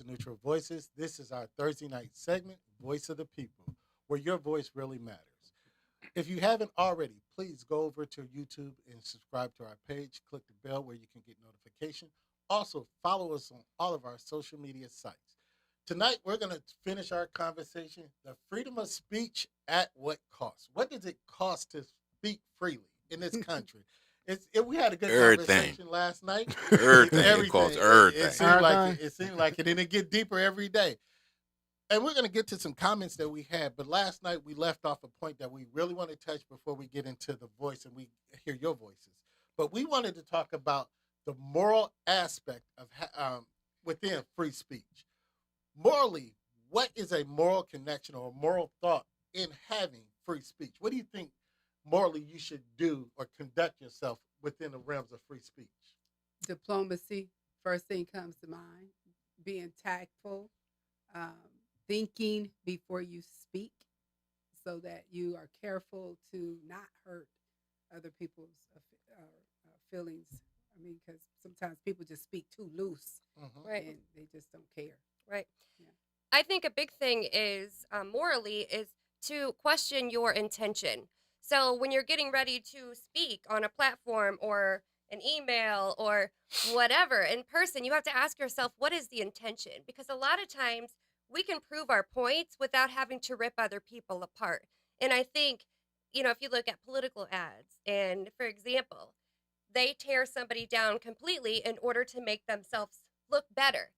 Neutral Voices. This is our Thursday night segment, Voice of the People, where your voice really matters. If you haven't already, please go over to YouTube and subscribe to our page. Click the bell where you can get notification. Also, follow us on all of our social media sites. Tonight, we're going to finish our conversation, the freedom of speech at what cost? What does it cost to speak freely in this country? We had a good Everything. conversation last night. Everything. It costs everything. It seemed like it, and it get deeper every day. And we're going to get to some comments that we had, but last night we left off a point that we really want to touch before we get into the voice and we hear your voices. But we wanted to talk about the moral aspect of within free speech. Morally, what is a moral connection or a moral thought in having free speech? What do you think morally you should do or conduct yourself within the realms of free speech? Diplomacy, first thing comes to mind. Being tactful, thinking before you speak so that you are careful to not hurt other people's feelings. I mean, because sometimes people just speak too loose, Right. and they just don't care. Right. Yeah. I think a big thing is morally is to question your intention. So when you're getting ready to speak on a platform or an email or whatever in person, you have to ask yourself, what is the intention? Because a lot of times we can prove our points without having to rip other people apart. And I think, if you look at political ads, and for example, they tear somebody down completely in order to make themselves look better.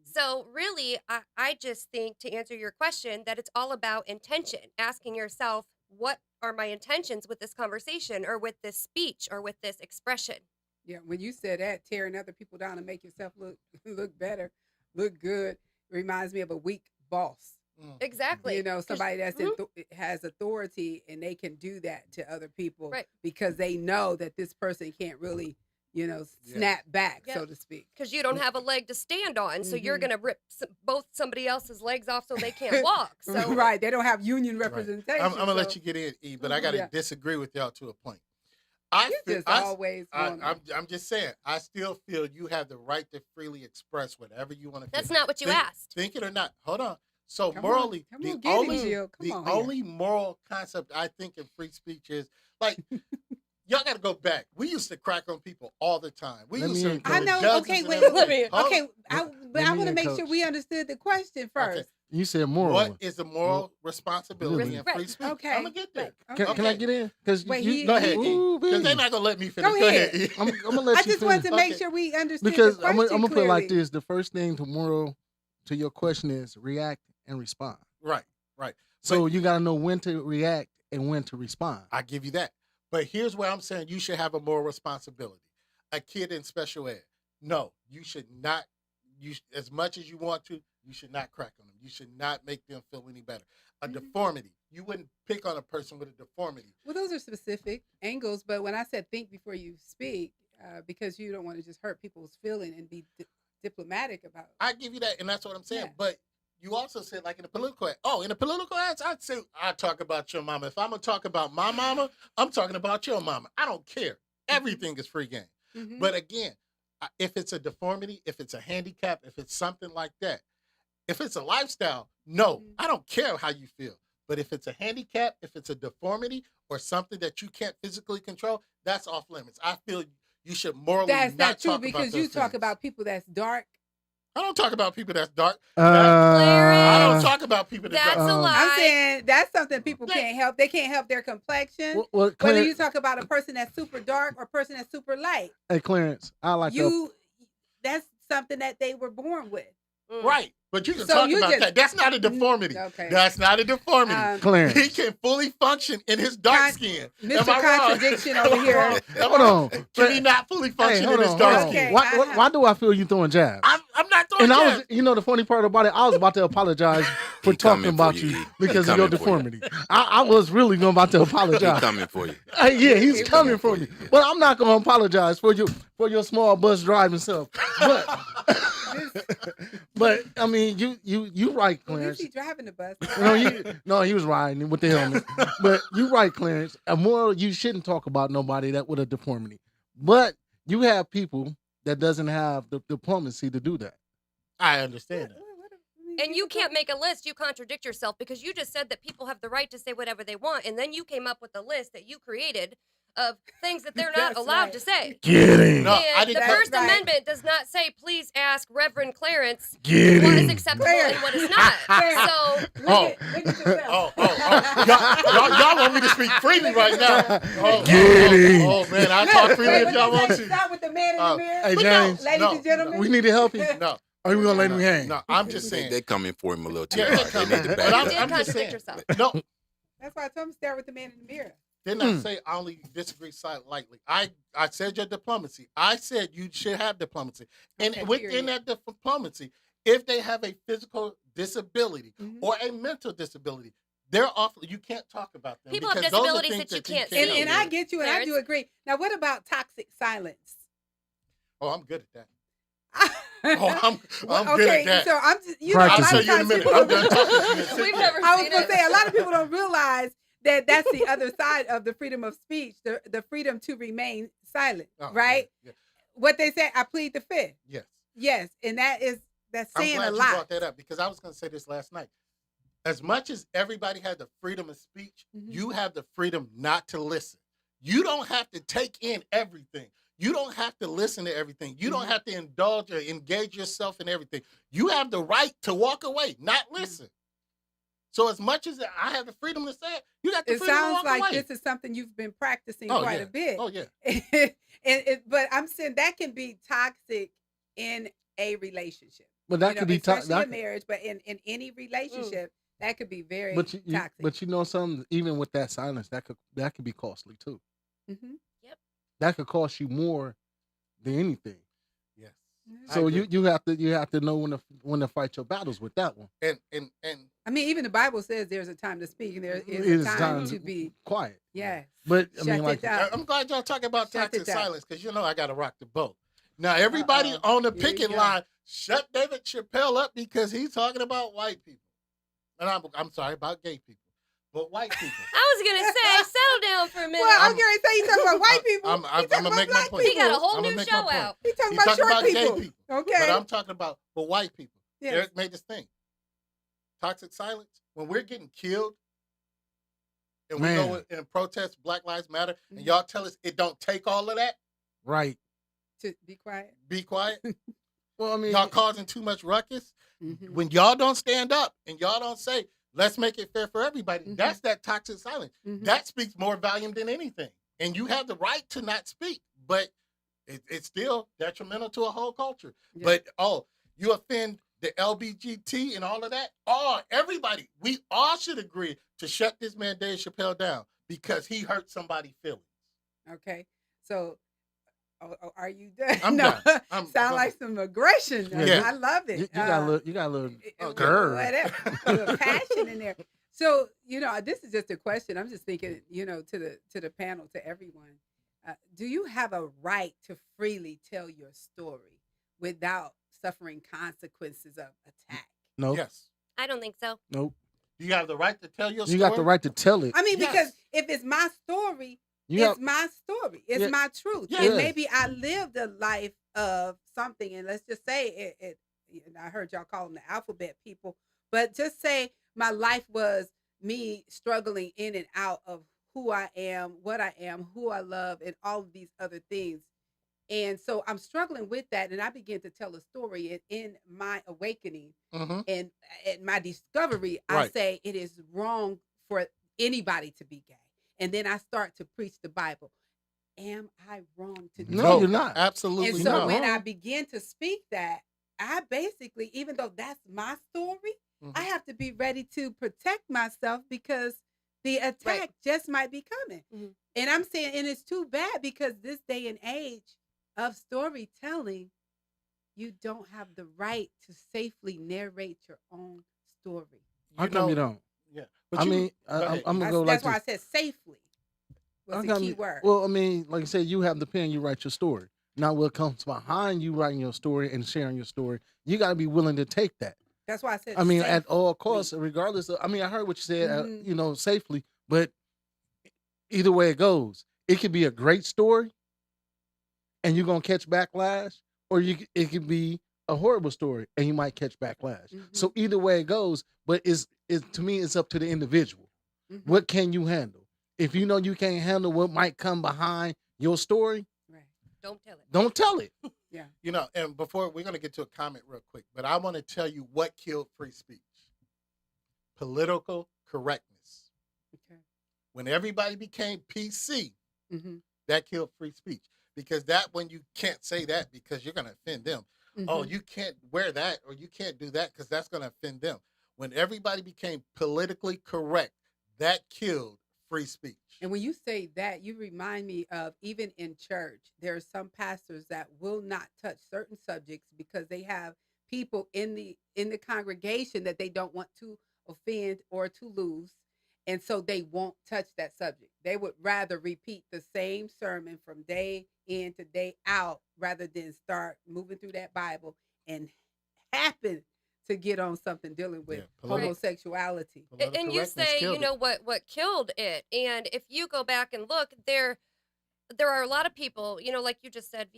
So really, I just think, to answer your question, that it's all about intention, asking yourself, what are my intentions with this conversation or with this speech or with this expression? Yeah, when you said that, tearing other people down to make yourself look better, look good, reminds me of a weak boss. Exactly. Somebody that's has authority, and they can do that to other people, Right. because they know that this person can't really, snap back, Yeah. so to speak. Because you don't have a leg to stand on, so you're Mhm. going to rip both somebody else's legs off so they can't walk. So Right, they don't have union representation. I'm going to let so you get in, E, but I got to Yeah. disagree with y'all to a point. You just always wanna- I'm just saying, I still feel you have the right to freely express whatever you want to that's feel. not what you asked. Think it or not. Hold on. So Come morally, on, the get it, only Jill. Come the on here. only moral concept I think in free speech is like y'all got to go back. We used to crack on people all the time. We Let used me to. encourage- I know. judges Okay, and wait. everything. Hold Okay, on. but I me want to make encourage- sure we understood the question first. You said moral. What is the moral responsibility in Right. free speech? Okay. I'm gonna get there. Can I get in? Because Wait, Go ahead, Ooh, because they're baby. not gonna let me finish. Go ahead. E. I'm gonna let I you just wanted finish. to make Okay. sure we understood Because the I'm question gonna put it like clearly. this: the first thing to your question is react and respond. Right. So you got to know when to react and when to respond. I give you that. But here's where I'm saying you should have a moral responsibility. A kid in special ed, no, you should not. As much as you want to, you should not crack on them. You should not make them feel any better. A deformity, you wouldn't pick on a person with a deformity. Well, those are specific angles, but when I said think before you speak, because you don't want to just hurt people's feeling and be diplomatic about. I give you that, and that's what I'm saying. Yeah. But you also said, like in a political ad. Oh, in a political ads, I'd say I talk about your mama. If I'm gonna talk about my mama, I'm talking about your mama. I don't care. Everything is free game. Mhm. But again, if it's a deformity, if it's a handicap, if it's something like that, if it's a lifestyle, no, I don't care how you feel. But if it's a handicap, if it's a deformity or something that you can't physically control, that's off limits. I feel you should morally That's not not true talk because about you those talk things. about people that's dark. I don't talk about people that's dark. I Uh, don't talk about people that's That's dark. a Um, lie. I'm saying that's something people Yeah. can't help. They can't help their complexion. well, Whether Clarence, you talk about a person that's super dark or a person that's super light, hey Clarence, I like that's something that they were born with. Mm. Right. But you can So talk you about just- that. That's not a deformity. Okay. That's not a deformity. Clarence. He can fully function in his dark Con- skin. Mr. Am I wrong? Contradiction over here. Am I Hold wrong? on. Can he not fully function in hold his on, dark hold on. skin? Okay. Why do I feel you throwing jabs? I'm not throwing And jabs. the funny part about it, I was about to apologize for He talking coming for about you, you E. because He of your coming for you. deformity. I was really about to He apologize. coming for you. Yeah, he's He's coming for coming me. for you, yeah. But I'm not going to apologize for your small bus driving self. But but I mean, you right, Well, Clarence. is he driving the bus? No, he was riding with the helmet. But you right, Clarence. And more, you shouldn't talk about nobody that with a deformity. But you have people that doesn't have the diplomacy to do that. I understand that. And you can't make a list. You contradict yourself because you just said that people have the right to say whatever they want, and then you came up with a list that you created of things that they're not That's allowed right. to say. Get him. No, I And didn't the cut- First That's right. Amendment does not say, please ask Reverend Clarence Get what is him. acceptable Clarence. and what is not. Clarence. So, Look at yourself. Y'all want me to speak freely right now? Get him. Oh man, I'll talk freely if y'all want to. Start with the man in the mirror. Hey, But James, Ladies no, and gentlemen. we need to help you. No, Or we gonna let him hang? no, I'm just They, saying. they coming for him a little too Yeah, hard. They need to but back I'm- it you up. did just contradict saying. yourself. No, That's why I told him to start with the man in the mirror. didn't I say I only disagree lightly? I said your diplomacy. I said you should have diplomacy, and Okay, within period. that diplomacy, if they have a physical disability Mhm. or a mental disability, they're off. You can't talk about them. People have because those are disabilities things that you can't And, see. and I get you, and I Clarence. do agree. Now, what about toxic silence? Oh, I'm good at that. I'm Well, good okay, at that. so I'm just, you Practice know, I'll a it. tell lot you in of a times minute. I'm people, done talking to you. We've never I was seen going it. to say, a lot of people don't realize that that's the other side of the freedom of speech, the freedom to remain silent, Oh, right? yeah, What they say, I plead the fifth. yeah. Yes. Yes, and that's I'm saying glad a you lot. brought that up because I was going to say this last night. As much as everybody had the freedom of speech, Mhm. you have the freedom not to listen. You don't have to take in everything. You don't have to listen to everything. You don't Mhm. have to indulge or engage yourself in everything. You have the right to walk away, not listen. So as much as I have the freedom to say it, you got the It freedom to sounds walk like away. this is something you've been practicing Oh, quite yeah. a bit. Oh, yeah. But I'm saying that can be toxic in a relationship. But that You know, could be especially toxic. in marriage, but in any relationship, that could be very But you toxic. but you know something. Even with that silence, that could be costly too. hmm That could cost you more than anything. Yes. So agree. you have to know when to fight your battles with that one. And I mean, even the Bible says there's a time to speak and there It is is a time time to be. quiet. Yes. But I Shut mean, it like down. I'm glad y'all talking about Shut toxic it down. silence because you know I got to rock the boat. Now everybody on the Here you picket go. line shut David Chappelle up because he's talking about white people, and I'm sorry about gay people, but white people. I was going to say, settle down for a minute. Well, I'm I'm- getting ready to say you talking about white people. I'm He gonna talking about make my black point. he got a people. whole I'ma new make my show point. out. He talking He about talking short about gay people. people. Okay. But I'm talking about for white people. Yes. Eric made this thing. Toxic silence. When we're getting killed and we Man. go and protest Black Lives Matter, and Mhm. y'all tell us it don't take all of that, right. To be quiet. be quiet. Well, I mean, Y'all causing too much ruckus. Mhm. When y'all don't stand up and y'all don't say, let's make it fair for everybody, Mhm. that's that toxic silence. Mhm. That speaks more volume than anything. And you have the right to not speak, but it's still detrimental to a whole culture. Yeah. But, you offend the LBGT and all of that. Everybody, we all should agree to shut this man Dave Chappelle down because he hurt somebody's feelings. Okay. So, are you done? I'm no. done. I'm Sound done. like some aggression. Yeah. I love it. you got a little Oh, girl. Whatever. A little passion in there. So, this is just a question. I'm just thinking, to the panel, to everyone. Do you have a right to freely tell your story without suffering consequences of attack? No, Yes. I don't think so. nope. You have the right to tell your story. You got the right to tell it. I mean, Yes. because if it's my story, You it's got my story. It's Yeah. my truth. Yes. And maybe I lived a life of something. And let's just say it and I heard y'all call them the alphabet people, but just say my life was me struggling in and out of who I am, what I am, who I love, and all of these other things. And so I'm struggling with that. And I began to tell a story. And in my awakening Mhm. and my discovery, I Right. say it is wrong for anybody to be gay. And then I start to preach the Bible. Am I wrong to do No, that? you're not. Absolutely And you're so not when I wrong. begin to speak that, I basically, even though that's my story, Mhm. I have to be ready to protect myself because the attack just might be coming. Mhm. And I'm saying, and it's too bad because this day and age of storytelling, you don't have the right to safely narrate your own story. How come you don't? Yeah. I mean, go I'm ahead. gonna That's, go like that's why this. I said safely was How the come key you- word. Well, I mean, like I said, you have the pen, you write your story. Now, what comes behind you writing your story and sharing your story, you got to be willing to take that. That's why I said I mean, at safely. all costs, regardless of, I mean, I heard what you said, Mhm. safely, but either way it goes, it could be a great story and you're going to catch backlash, or it could be a horrible story, and you might catch backlash. So either way it goes, but it's to me, it's up to the individual. What can you handle? If you know you can't handle what might come behind your story, Right. Don't tell it. don't tell it. Yeah. You know, and before we're going to get to a comment real quick, but I want to tell you what killed free speech: political correctness. Okay. When everybody became PC, Mm-hmm. that killed free speech, because that when you can't say that because you're going to offend them. Oh, you can't wear that or you can't do that because that's going to offend them. When everybody became politically correct, that killed free speech. And when you say that, you remind me of even in church, there are some pastors that will not touch certain subjects because they have people in the congregation that they don't want to offend or to lose. And so they won't touch that subject. They would rather repeat the same sermon from day in to day out rather than start moving through that Bible and happen to get on something dealing with homosexuality. Political And you correctness say, killed you know, it. what killed it. And if you go back and look, there are a lot of people, you know, like you just said,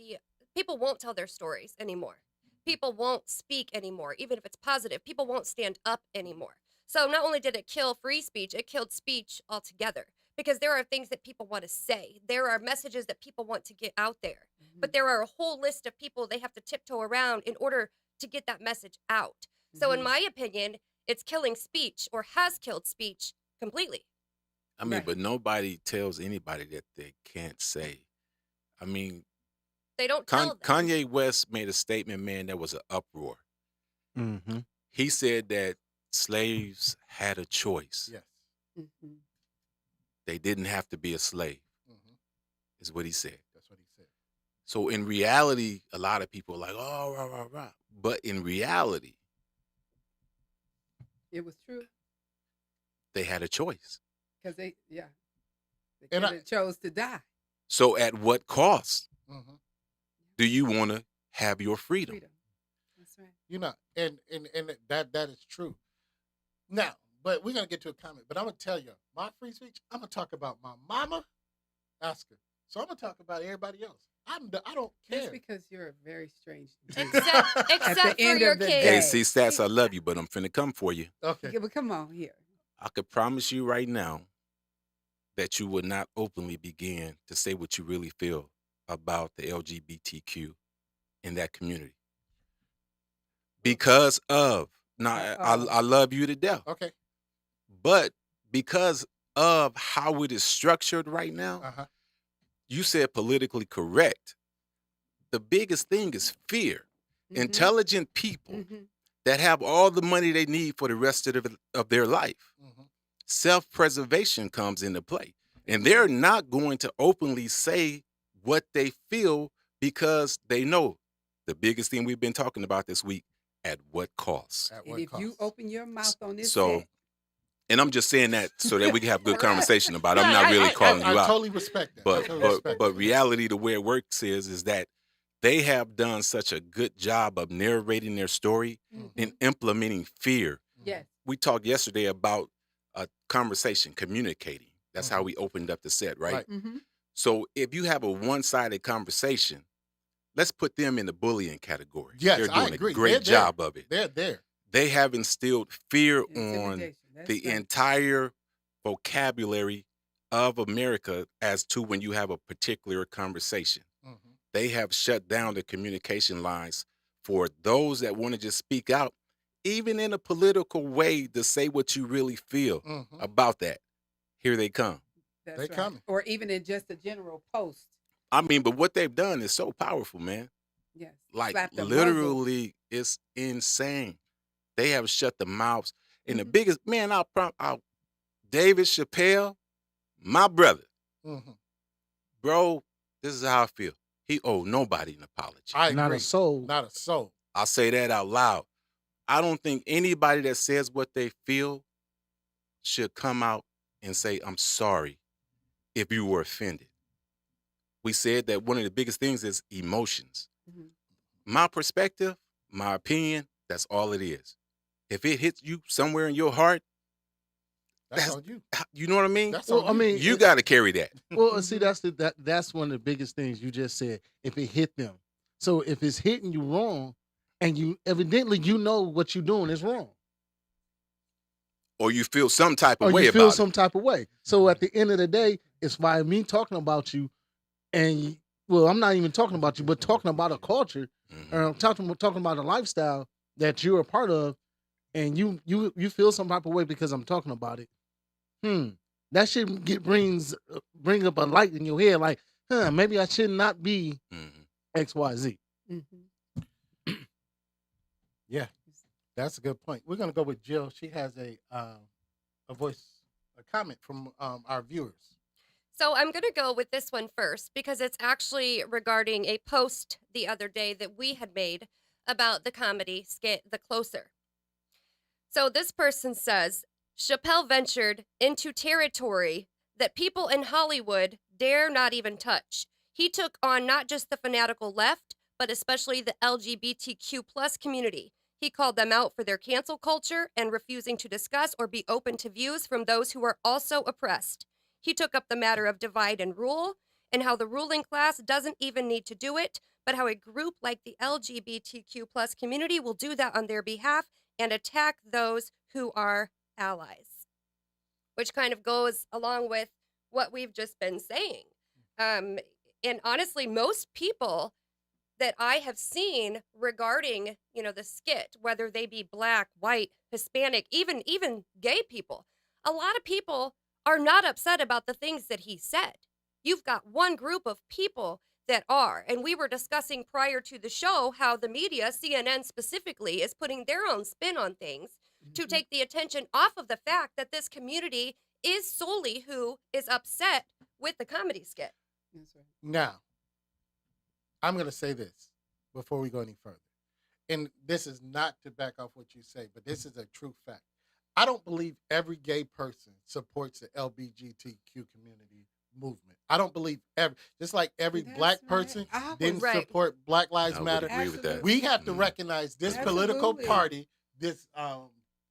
people won't tell their stories anymore. People won't speak anymore, even if it's positive. People won't stand up anymore. So not only did it kill free speech, it killed speech altogether, because there are things that people want to say. There are messages that people want to get out there. But there are a whole list of people they have to tiptoe around in order to get that message out. So in my opinion, it's killing speech, or has killed speech completely. I mean, Right. but nobody tells anybody that they can't say. I mean, They don't tell them. Kanye West made a statement, man, that was an uproar. Mm-hmm. He said that slaves had a choice. Yes. Mhm. They didn't have to be a slave, Mhm. is what he said. That's what he said. So in reality, a lot of people are like, oh, rah, rah, rah. But in reality, It was true they had a choice. because they And I- could have chose to die. So at what cost Mm-hmm. do you want to have your freedom? Freedom. That's right. You know, and that is true. Now, but we're gonna get to a comment. But I'm gonna tell you, my free speech. I'm gonna talk about my mama, Oscar. So I'm gonna talk about everybody else. I don't That's care. because you're a very strange dude. Except for end your of the kids. Hey, day. see, Stats, I love you, but I'm finna come for you. Okay. Yeah, but come on here. I could promise you right now that you would not openly begin to say what you really feel about the LGBTQ in that community. Because of, now, I love you to death, Okay. but because of how it is structured right now, Uh huh. you said politically correct. The biggest thing is fear. Mhm. Intelligent people Mhm. that have all the money they need for the rest of their life. Mm-hmm. Self-preservation comes into play. And they're not going to openly say what they feel because they know the biggest thing we've been talking about this week, at what cost. At And what if cost? you open your mouth on this, So, set, and I'm just saying that so that we can have good Right. conversation about it. I'm Yeah, not really calling I you out. totally respect that. I But totally but respect but that. reality, the way it works is that they have done such a good job of narrating their story Mhm. and implementing fear. yes, We talked yesterday about a conversation, communicating. That's how Mhm. we opened up the set, right? Right. mm-hmm. So if you have a one-sided conversation, let's put them in the bullying category. Yes, They're I doing agree. a great They're there. job of it. They're there. They have instilled fear on Intimidation. That's the right. entire vocabulary of America as to when you have a particular conversation. Mm-hmm. They have shut down the communication lines for those that want to just speak out, even in a political way, to say what you really feel Mm-hmm. about that. Here they come. That's They right. coming. Or even in just a general post. I mean, but what they've done is so powerful, man. Yes. Like Slap the muzzle. literally, it's insane. They have shut the mouths. And the Mhm. biggest man, David Chappelle, my brother, Mm-hmm. bro. This is how I feel. He owed nobody an apology. I Not agree. a soul. Not a soul. I'll say that out loud. I don't think anybody that says what they feel should come out and say, I'm sorry if you were offended. We said that one of the biggest things is emotions. Mhm. My perspective, my opinion, that's all it is. If it hits you somewhere in your heart, That's That's- on you. you know what I mean? That's Well, on I you. mean, You got to carry that. well, see, that's one of the biggest things you just said. If it hit them, so if it's hitting you wrong, and you evidently you know what you're doing is wrong, Or you feel some type of or way you feel about some type of way. So at the end of the day, it's by me talking about you, and well, I'm not even talking about you, but talking about a culture, it. Mhm. or talking about a lifestyle that you're a part of, and you feel some type of way because I'm talking about it. That should bring up a light in your head, like, maybe I should not be Mhm. XYZ. Mm-hmm. Yeah, that's a good point. We're gonna go with Jill. She has a comment from our viewers. So I'm going to go with this one first because it's actually regarding a post the other day that we had made about the comedy skit The Closer. So this person says, Chappelle ventured into territory that people in Hollywood dare not even touch. He took on not just the fanatical left, but especially the LGBTQ plus community. He called them out for their cancel culture and refusing to discuss or be open to views from those who are also oppressed. He took up the matter of divide and rule and how the ruling class doesn't even need to do it, but how a group like the LGBTQ plus community will do that on their behalf and attack those who are allies, which kind of goes along with what we've just been saying. And honestly, most people that I have seen regarding, the skit, whether they be black, white, Hispanic, even gay people, a lot of people are not upset about the things that he said. You've got one group of people that are, and we were discussing prior to the show how the media, CNN specifically, is putting their own spin on things to take the attention off of the fact that this community is solely who is upset with the comedy skit. That's right. Now, I'm gonna say this before we go any further, and this is not to back off what you say, but this is a true fact. I don't believe every gay person supports the LGBTQ community movement. I don't believe just like every That's black right. person I didn't Right. support Black Lives I would Matter. agree with that. We have to Mhm. recognize this political Absolutely. party, this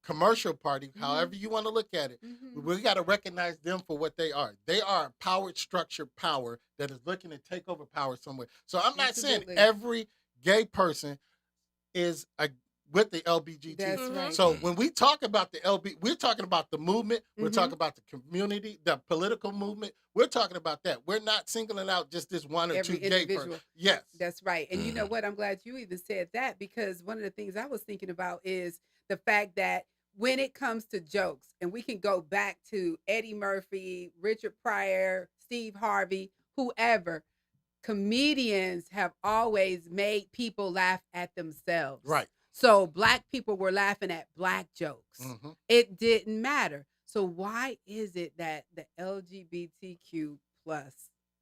commercial party, Mhm. however you want to look at it. Mhm. We got to recognize them for what they are. They are a powered, structured power that is looking to take over power somewhere. So I'm not saying Absolutely. every gay person is with the LBGT. That's Mhm. right. So when we talk about the we're talking about the movement. We're Mhm. talking about the community, the political movement. We're talking about that. We're not singling out just this one or Every two gay individual. person. Yes. That's right. And you know Mhm. what? I'm glad you even said that because one of the things I was thinking about is the fact that when it comes to jokes, and we can go back to Eddie Murphy, Richard Pryor, Steve Harvey, whoever, comedians have always made people laugh at themselves. Right. So black people were laughing at black jokes. Mhm. It didn't matter. So why is it that the LGBTQ plus,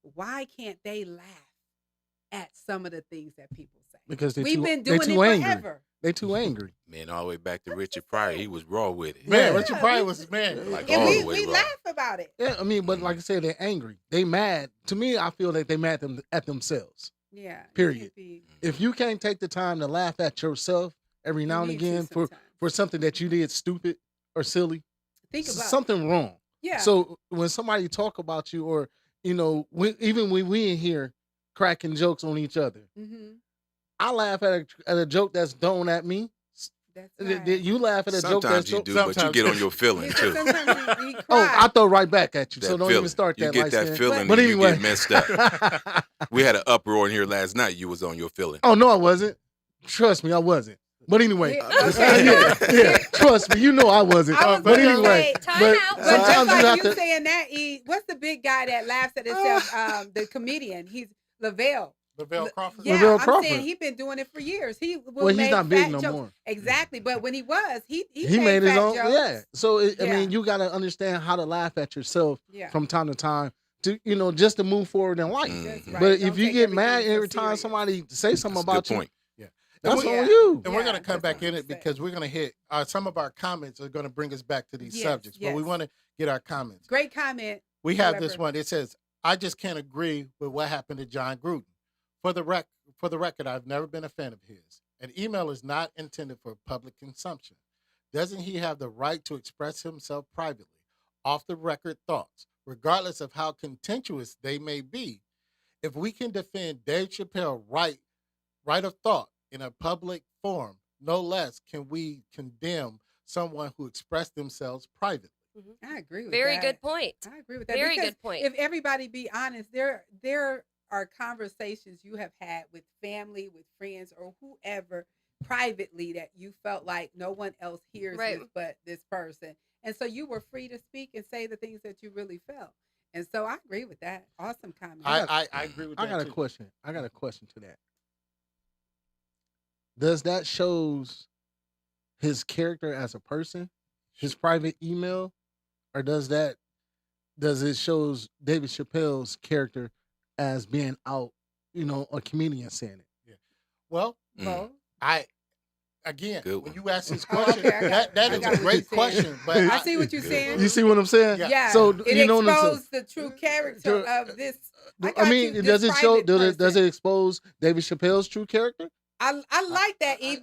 why can't they laugh at some of the things that people say? Because they're We've too, been they're doing it too angry. forever. They too angry. Man, all the way back to Richard Pryor, he was raw with it. Man, Yeah. Richard Pryor we- was man. Like And all we, the way we raw. laugh about it. Yeah, I mean, but like I said, they're angry. They mad. To me, I feel like they mad at themselves. Yeah. you Period. can't be- If you can't take the time to laugh at yourself every you now and need to again for sometimes. something that you did stupid or silly, Think about something wrong. Yeah. So when somebody talk about you, or even when we in here cracking jokes on each other, Mhm. I laugh at a joke that's thrown at me. That's Th- right. You laugh at a joke that's Sometimes you do, but you sometimes- get on your feeling too. Sometimes he Oh, cries. I throw right back at you. That So don't feeling. even start that. You get like that saying- feeling But and anyway, you get messed up. We had an uproar in here last night. You was on your feeling. Oh no, I wasn't. Trust me, I wasn't. But anyway, Yeah, okay. yeah, trust me, you know I wasn't. I was But gonna anyway, say, time but out. But sometimes just you like have you to. saying that, what's the big guy that laughs at himself? The comedian. He's Lavelle. Lavelle Crawford. Yeah, Lavelle I'm Crawford. saying he's been doing it for years. He will Well, he's make not big fat no jokes. more. Exactly, but when he was, he He made his fat own. jokes. Yeah. So I Yeah. mean, you got to understand how to laugh at yourself Yeah. from time to time to just to move forward in life. That's Mhm. right. But Don't if you take get mad everything so every time serious. somebody say something That's a about good you, point. that's Yeah. on you. And we're going to Yeah, come that's back what in I'm it saying. because we're going to hit some of our comments are going to bring us back to these Yes, subjects. But we yes. want to get our comments. Great comment. We have this Whoever. one. It says, "I just can't agree with what happened to John Gruden. For the record, I've never been a fan of his. An email is not intended for public consumption. Doesn't he have the right to express himself privately, off the record thoughts, regardless of how contentious they may be? If we can defend Dave Chappelle's right of thought in a public form, no less, can we condemn someone who expressed themselves privately. I agree with Very that. good point. I agree with that. Very because good point. If everybody be honest, there are conversations you have had with family, with friends, or whoever privately that you felt like no one else hears Right. this but this person. And so you were free to speak and say the things that you really felt. And so I agree with that. Awesome comment. I agree with that. I got a too. question. I got a question to that. Does that shows his character as a person, his private email, or does it shows David Chappelle's character as being out, a comedian saying it? Well, Both. Again, Good when one. you ask this Oh, question, okay, I got- that I is got a what great you're saying. question. But I see what you're Good saying. one. You see what I'm saying? Yeah. Yeah. So, it you know what I'm saying? exposed the true character of this. I got mean, you, does this it show? private Does person. it expose David Chappelle's true character? I like that, I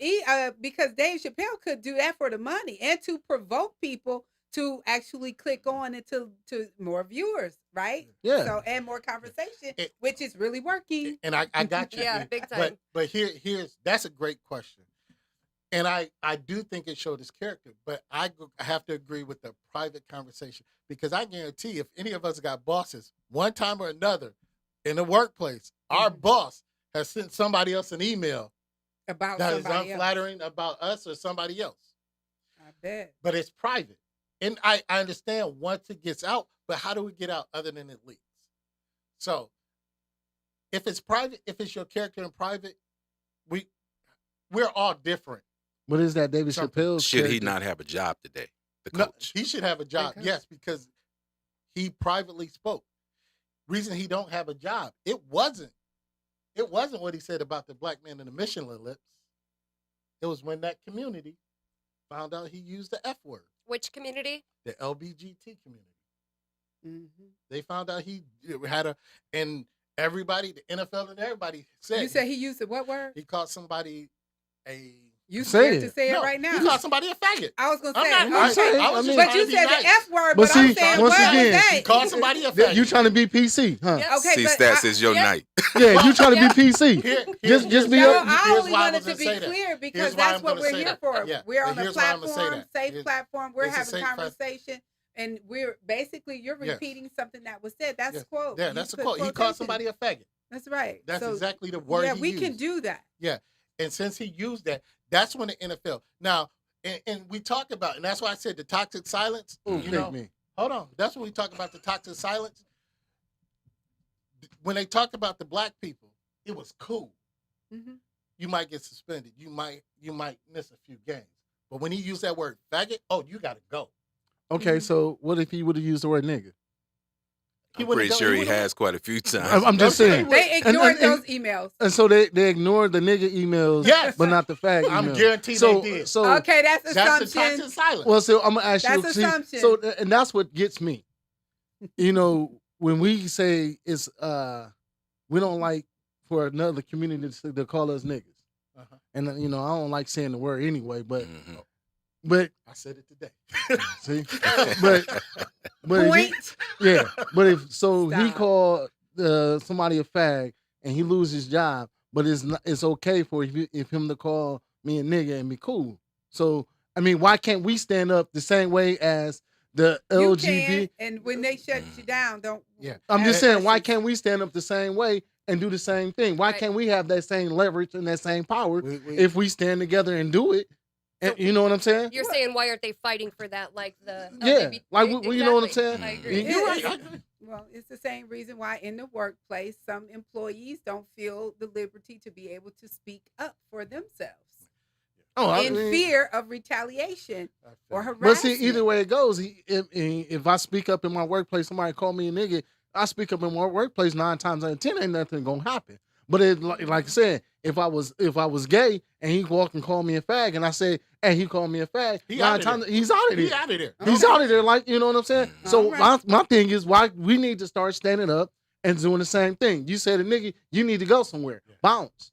E, got because Dave Chappelle could do that for the money and to provoke people to actually click on it to more viewers, right? Yeah. So and more conversation, It- which is really working. and I got you. Yeah, E. big time. But here's that's a great question, and I do think it showed his character. But I have to agree with the private conversation because I guarantee if any of us got bosses one time or another in the workplace, our boss has sent somebody else an email About that is somebody else. unflattering about us or somebody else. I bet. But it's private. And I understand once it gets out, but how do we get out other than it leaks? So if it's private, if it's your character in private, we're all different. What is that David Something. Chappelle's Should he character? not have a job today? The No, coach. he should have a job, coach. yes, because he privately spoke. Reason he don't have a job, it wasn't what he said about the black man in the Michelin lips. It was when that community found out he used the F word, Which community? the LBGT community. Mm-hmm. They found out he had and everybody, the NFL and everybody said You said he used the what word? he called somebody a You Say scared it. to say no, it right now. He called somebody a faggot. I was gonna I'm say, not- I'm saying, okay. I mean- But trying you to be said nice. the F word. But But I'm see, saying, once what again, was He that? called somebody a That faggot. you trying to be PC, huh? Yep. Okay, See, but Stats, I- is your yeah. night. Yeah, you trying to Yeah. be PC. Just be No, up. I Here's only why I wanted was to gonna be say that. clear because Here's why that's I'm what gonna we're say here that. for. Yeah, We're but on a here's why I'm gonna say platform, that. safe Here's- platform. We're it's a having safe conversation, and we're basically you're Yes. repeating something that was said. That's Yes. quote. Yeah, You that's a put quote. He called quotation. somebody a faggot. That's right. That's So, exactly the word yeah, he we used. can do that. And since he used that, that's when the NFL. Now, and we talk about, and that's why I said the toxic silence. Ooh, You pick know, me. hold on. That's when we talk about the toxic silence. When they talk about the black people, it was cool. hmm You might get suspended. You might miss a few games. But when he used that word faggot, oh, you got to go. Okay, Mhm. so what if he would have used the word nigga? He I'm wouldn't pretty go- sure he he wouldn't- has quite a few times. I'm just saying. They And- ignored and- those emails. And so they ignored the nigga emails, Yes. but not the fag emails. I'm guaranteed so, they did. So, Okay, that's That's the assumption. toxic silence. well, so I'm gonna ask you. That's see, assumption. So, and that's what gets me. You know, when we say it's we don't like for another community to call us niggas, Uh-huh. and I don't like saying the word anyway. But Mhm. but I said it today. see, but but if he- Point. yeah, but if so, he Stop. called somebody a fag and he loses his job, but it's okay for if him to call me a nigga and be cool. So I mean, why can't we stand up the same way as the You LGBT? can, and when they shut you down, don't. Yeah. I'm just ask saying, why questions. can't we stand up the same way and do the same thing? Why Right. can't we have that same leverage and that same power We- if we stand together and do it? And, you know what I'm saying? You're saying why aren't they fighting for that? Like the Yeah, LGBT like, you know what I'm Exactly. saying? I agree. You- You're right. It's- I agree. Well, it's the same reason why in the workplace some employees don't feel the liberty to be able to speak up for themselves Oh, I in mean- fear of retaliation I feel or you. harassment. But see, either way it goes, if I speak up in my workplace, somebody call me a nigga, I speak up in my workplace 9 times out of 10, ain't nothing gonna happen. But like I said, if I was gay and he walked and called me a fag, and I said, "Hey, he called me a fag," He 9 outta times there. he's out of He there. out of there. He's Okay. out of there, like, you know what I'm saying? Mhm. So Alright. my thing is why we need to start standing up and doing the same thing. You said a nigga, you need to go somewhere. Yeah. Okay. Bounce.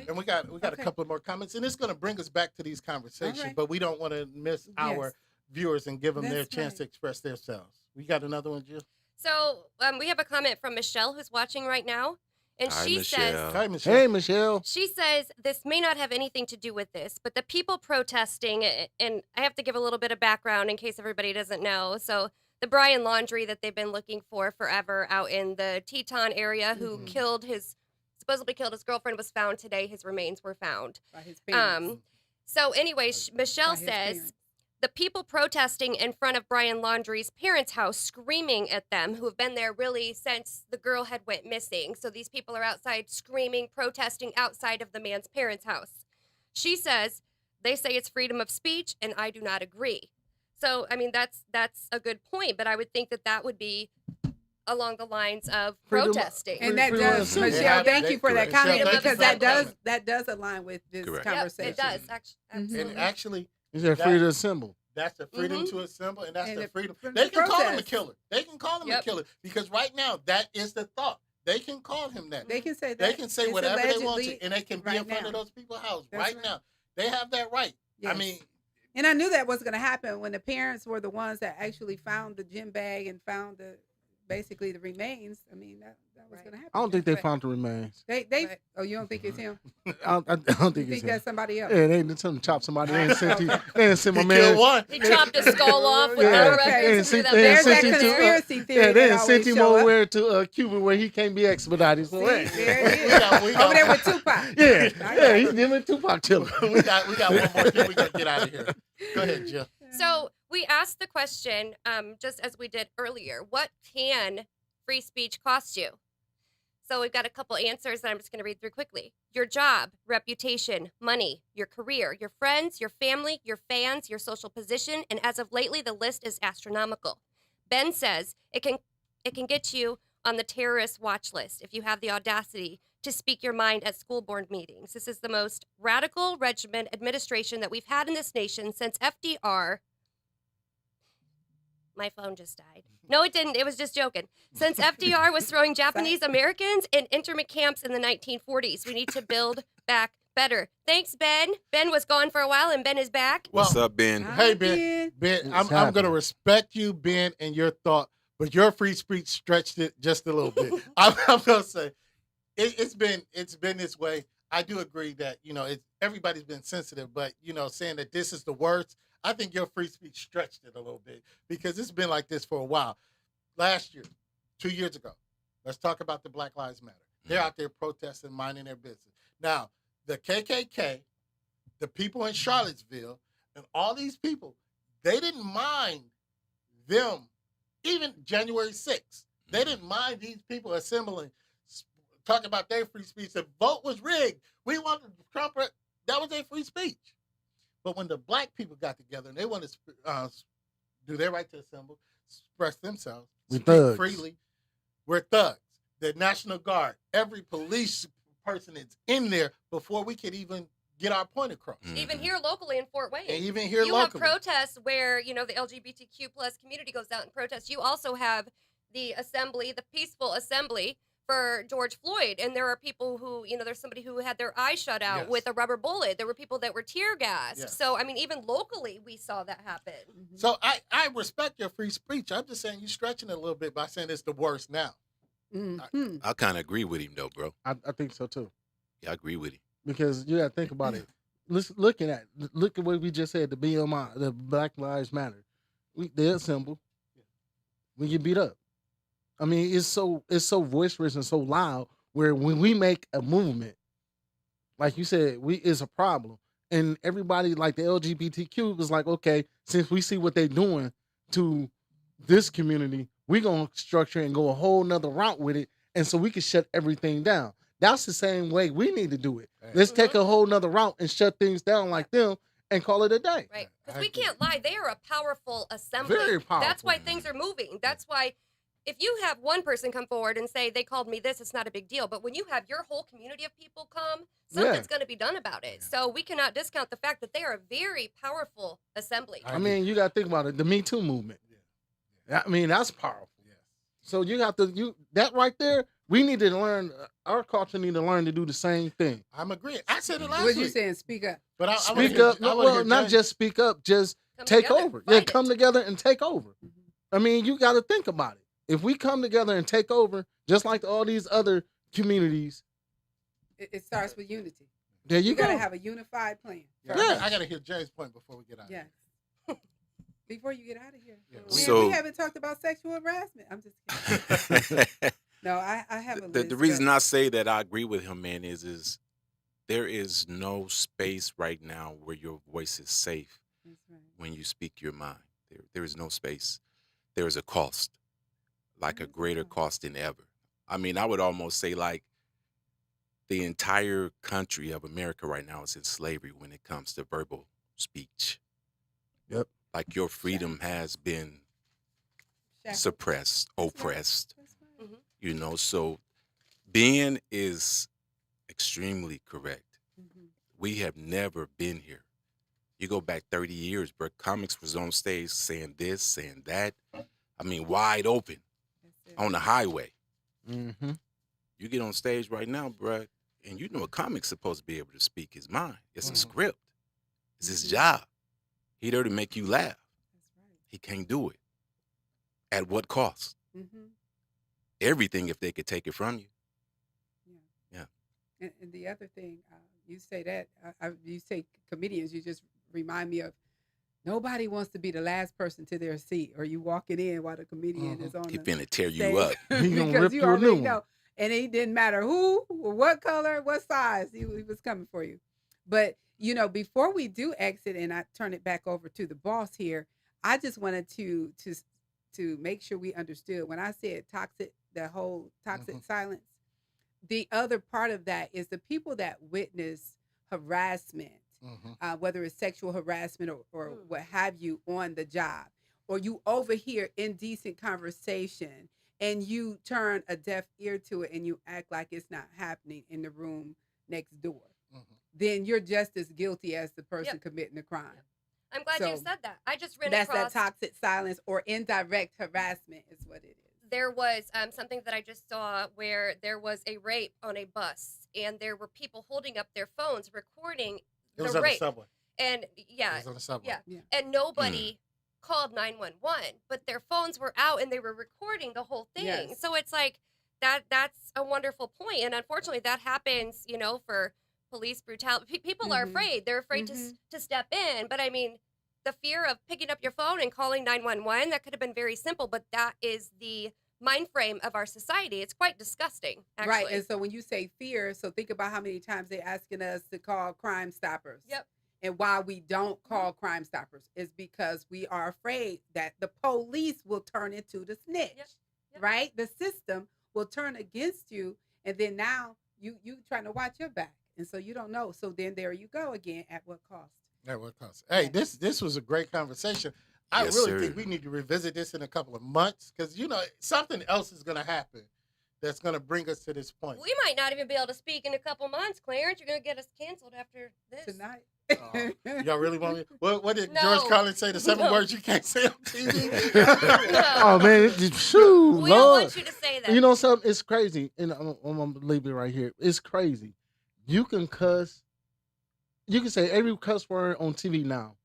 And we got Okay. a couple more comments, and it's going to bring us back to these conversations. Alright. But we don't want to miss our Yes. viewers and give them their That's chance right. to express themselves. We got another one, Jill. So we have a comment from Michelle who's watching right now, And Hi, she Michelle. says, Hi, Michelle. Hey, Michelle. she says this may not have anything to do with this, but the people protesting, and I have to give a little bit of background in case everybody doesn't know. So the Brian Laundrie that they've been looking for forever out in the Teton area, who supposedly killed his girlfriend, was found today. His remains were found. By his parents. So anyway, Michelle By his says parents. the people protesting in front of Brian Laundrie's parents' house, screaming at them, who have been there really since the girl had went missing. So these people are outside screaming, protesting outside of the man's parents' house. She says they say it's freedom of speech, and I do not agree. So I mean that's a good point, but I would think that would be along the lines of Freedom- protesting. And that Freedom of does, assembly. Michelle, Yeah, thank you for that Michelle, comment, thank you because for that comment. that does align with this Correct. Yep, conversation. it does. Mhm. Absolutely. And actually, You said free to assemble. that's the freedom Mhm. to assemble, and that's And the the freedom. freedom They to can call him a protest. killer. They can call him a Yep. killer because right now that is the thought. They can call him that. They can say that. They can say It's whatever they want allegedly to, and they can be right in front now. of those people's house That's right right. now. They have that right. I Yes. mean, And I knew that was going to happen when the parents were the ones that actually found the gym bag and found basically the remains. I mean, that was Right. going to happen. I don't think they Right. found the remains. They. Right. Oh, you don't think it's him? I don't You think think it's him. that's somebody else? Yeah, they didn't tell him to chop somebody. They didn't send my he man. killed one. He chopped his skull off with Yeah. no Okay. records. They and threw that didn't There's send that him back to, in there. conspiracy theory. Yeah, they that didn't always send him show up. over to Cuba where he can't be expedited. So See, hey. there he is. We got- Over there with Tupac. Yeah, I yeah, know. he's giving Tupac chilling. we got one more thing. We gotta get out of here. Go ahead, Jill. So we asked the question, just as we did earlier, what can free speech cost you? So we've got a couple answers that I'm just going to read through quickly. Your job, reputation, money, your career, your friends, your family, your fans, your social position, and as of lately, the list is astronomical. Ben says it can get you on the terrorist watch list if you have the audacity to speak your mind at school board meetings. This is the most radical regimen administration that we've had in this nation since FDR. My phone just died. No, it didn't. It was just joking. Since FDR was throwing Japanese Americans in internment camps in the 1940s, we need to build back better. Thanks, Ben. Ben was gone for a while, and Ben is back. What's up, Ben? Hey, Ben. Ben. Ben, What's I'm going to happening? respect you, Ben, and your thought, but your free speech stretched it just a little bit. I'm going to say it's been this way. I do agree that everybody's been sensitive, but saying that this is the worst, I think your free speech stretched it a little bit because it's been like this for a while. Last year, 2 years ago, let's talk about the Black Lives Matter. They're out there protesting, minding their business. Now, the KKK, the people in Charlottesville, and all these people, they didn't mind them, even January 6th. They didn't mind these people assembling, talking about their free speech. The vote was rigged. We wanted Trump. That was their free speech. But when the black people got together and they wanted to do their right to assemble, express themselves, We speak thugs. freely, we're thugs. The National Guard, every police person is in there before we could even get our point across. Even here locally in Fort Wayne. And even here you locally. have protests where, the LGBTQ plus community goes out and protests. You also have the assembly, the peaceful assembly for George Floyd. And there are people who, there's somebody who had their eye shut out Yes. with a rubber bullet. There were people that were tear gassed. Yes. So, I mean, even locally, we saw that happen. Mhm. So I respect your free speech. I'm just saying you're stretching it a little bit by saying it's the worst now. Mhm. I kind of agree with him, though, bro. I think so too. Yeah, I agree with him. Because you got to think about it. Look at what we just said. The BMI, the Black Lives Matter. They assemble. We get beat up. I mean, it's so boisterous and so loud. Where when we make a movement, like you said, it's a problem, and everybody like the LGBTQ was like, okay, since we see what they're doing to this community, we're gonna structure and go a whole nother route with it, and so we can shut everything down. That's the same way we need to do it. Let's take a whole nother route and shut things down like them and call it a day. Right. I Because we agree. can't lie. They are a powerful assembly. Very That's powerful. why things are moving. That's why if you have one person come forward and say they called me this, it's not a big deal. But when you have your whole community of people come, something's going to be done about it. So we cannot discount the fact that they are a very powerful assembly. I mean, you got to think about it. The Me Too movement. I mean, that's powerful. So you have to that right there. We need to learn. Our culture need to learn to do the same thing. I'm agreeing. I said it last What you week. saying? Speak up. But I Speak wanna hear- up. I wanna hear Well, not Jay. just speak up. Just Come take together, over. Yeah, fight come it. together and take over. I mean, you got to think about it. If we come together and take over, just like all these other communities. It starts with unity. There you You got to go. have a unified plan. Yeah, Yeah. I got to hear Jay's point before we get out. Yes. Before you get out of here. Yeah. So- we haven't talked about sexual harassment. I'm just kidding. No, I have a list. The reason but- I say that I agree with him, man, is there is no space right now where your voice is safe That's right. when you speak your mind. There is no space. There is a cost, like a There is a greater cost. cost than ever. I mean, I would almost say like the entire country of America right now is in slavery when it comes to verbal speech. Yep. Like your freedom has been Shackled. suppressed, That's right. oppressed. That's right. You know, so Ben is extremely correct. Mhm. We have never been here. You go back 30 years, bro. Comics was on stage saying this, saying that. I mean, wide open That's it. on the highway. Mm-hmm. You get on stage right now, bro, and you know a comic's supposed to be able to speak his mind. It's a Mhm. script. It's his Mhm. job. He there to make you laugh. That's right. He can't do it. At what cost? Mm-hmm. Everything if they could take it from you. And the other thing, you say that you say comedians, you just remind me of nobody wants to be the last person to their seat, or you walking in while the comedian Mhm. is on He the finna tear you stage. up. He gonna because rip you you a already new one. know, and it didn't matter who, or what color, what size, he was coming for you. But before we do exit, and I turn it back over to the boss here, I just wanted to make sure we understood when I said toxic, the whole toxic silence. The other part of that is the people that witness harassment, Mhm. whether it's sexual harassment or Mm. what have you on the job, or you overhear indecent conversation and you turn a deaf ear to it and you act like it's not happening in the room next door, Mhm. then you're just as guilty as the person Yep. committing the crime. I'm glad you So, said that. I just ran That's across. that toxic silence or indirect harassment is what it is. There was something that I just saw where there was a rape on a bus, and there were people holding up their phones recording It was the on rape. the subway. And It yeah, was on the subway. yeah. And nobody called 911, but their phones were out and they were recording the whole thing. Yes. So it's like that's a wonderful point. And unfortunately that happens, for police brutality. People are Mhm. afraid. They're afraid to step in. But I mean, the fear of picking up your phone and calling 911, that could have been very simple, but that is the mind frame of our society. It's quite disgusting, actually. Right. And so when you say fear, so think about how many times they're asking us to call Crime Stoppers. Yep. And why we don't call Crime Stoppers is because we are afraid that the police will turn into the snitch. Yep. Right? The system will turn against you, and then now you trying to watch your back. And so you don't know. So then there you go again. At what cost? At what cost? Hey, this was a great conversation. I Yes, really sir. think we need to revisit this in a couple of months because something else is going to happen that's going to bring us to this point. We might not even be able to speak in a couple months, Clarence. You're going to get us canceled after this. Tonight. Y'all really want me? What did No. George Carlin say? The 7 No. words you can't say on TV. Oh man, shoot, We don't Lord. want you to say that. You know something? It's crazy, and I'm gonna leave it right here. It's crazy. You can cuss. You can say every cuss word on TV now,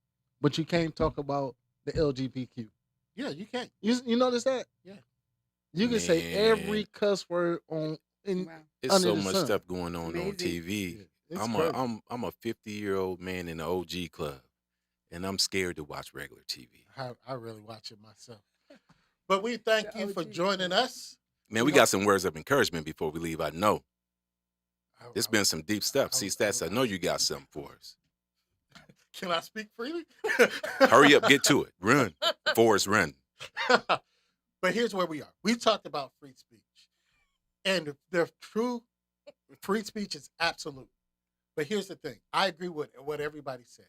but you can't talk about the LGBTQ. Yeah, you can't. You notice that? Yeah. You can say Man. every cuss word on in. Wow. It's Under so the much sun. stuff going on Amazing. TV. It's I'm crazy. a 50-year-old man in the OG club, and I'm scared to watch regular TV. I really watch it myself. But we thank The you for OG. joining us. Man, we got some words of encouragement before we leave. I know it's I- been some deep stuff. I- See, Stats, I know you got something for us. Can I speak freely? Hurry up, get to it. Run, Forrest, run. But here's where we are. We talked about free speech. And the true free speech is absolute. But here's the thing. I agree with what everybody said.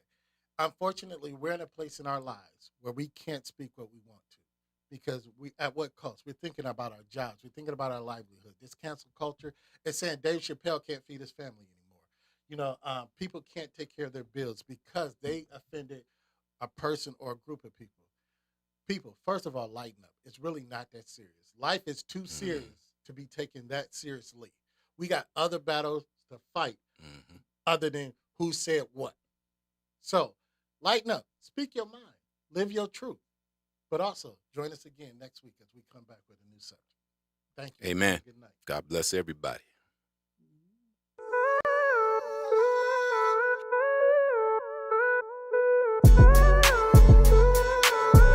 Unfortunately, we're in a place in our lives where we can't speak what we want to. Because at what cost? We're thinking about our jobs. We're thinking about our livelihood. This cancel culture is saying Dave Chappelle can't feed his family anymore. People can't take care of their bills because they offended a person or a group of people. People, first of all, lighten up. It's really not that serious. Life is too serious to be taken that seriously. We got other battles to fight Mhm. other than who said what. So, lighten up. Speak your mind. Live your truth. But also, join us again next week as we come back with a new subject. Thank you. Amen. Good night. God bless everybody.